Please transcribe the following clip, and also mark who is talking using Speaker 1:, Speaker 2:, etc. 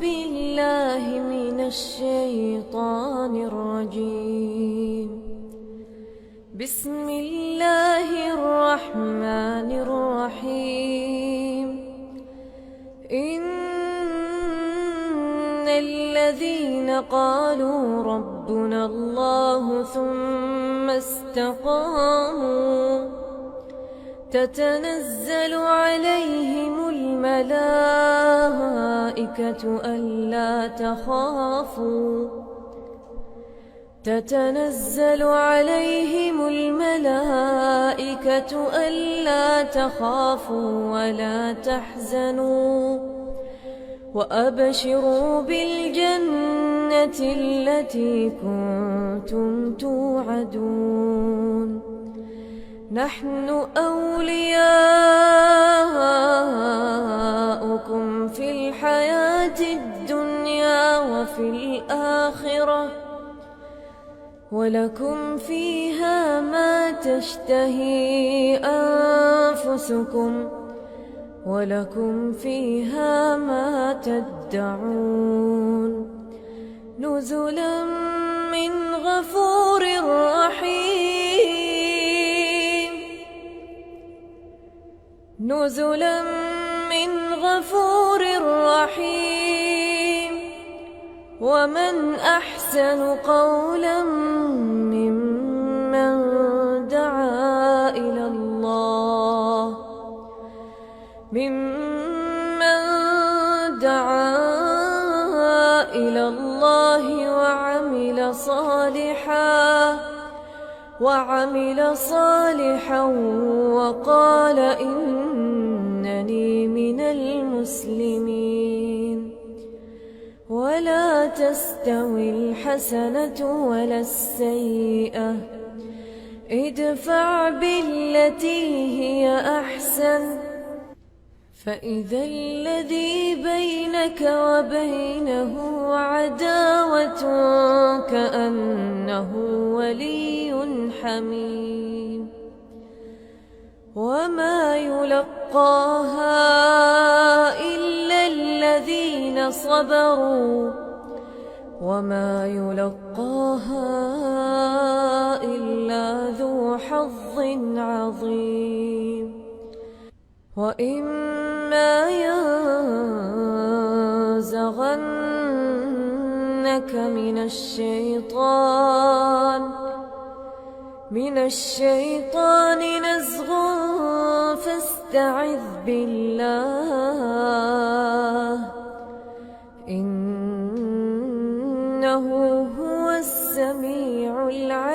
Speaker 1: بالله من الشيطان الرجيم. بسم الله الرحمن الرحيم. إن الذين قالوا ربنا الله ثم استقاموا تتنزل عليهم الملائكة ألا تخافوا ولا تحزنوا وأبشروا بالجنة التي كنتم توعدون. نحن أولياؤكم في الحياة الدنيا وفي الآخرة ولكم فيها ما تشتهي أنفسكم ولكم فيها ما تدعون. نزلا من غفور رحيم. نزلا من غفور رحيم. ومن أحسن قولا ممن دعا إلى الله وعمل صالحا وقال إنني من المسلمين. ولا تستوي الحسنة ولا السيئة، ادفع بالتي هي أحسن فإذا الذي بينك وبينه عداوة كأنه ولي حميم. وما يلقاها إلا الذين صبروا وما يلقاها إلا ذو حظ عظيم. وإما ينزغنك من الشيطان نزغ فاستعذ بالله إنه هو السميع العليم.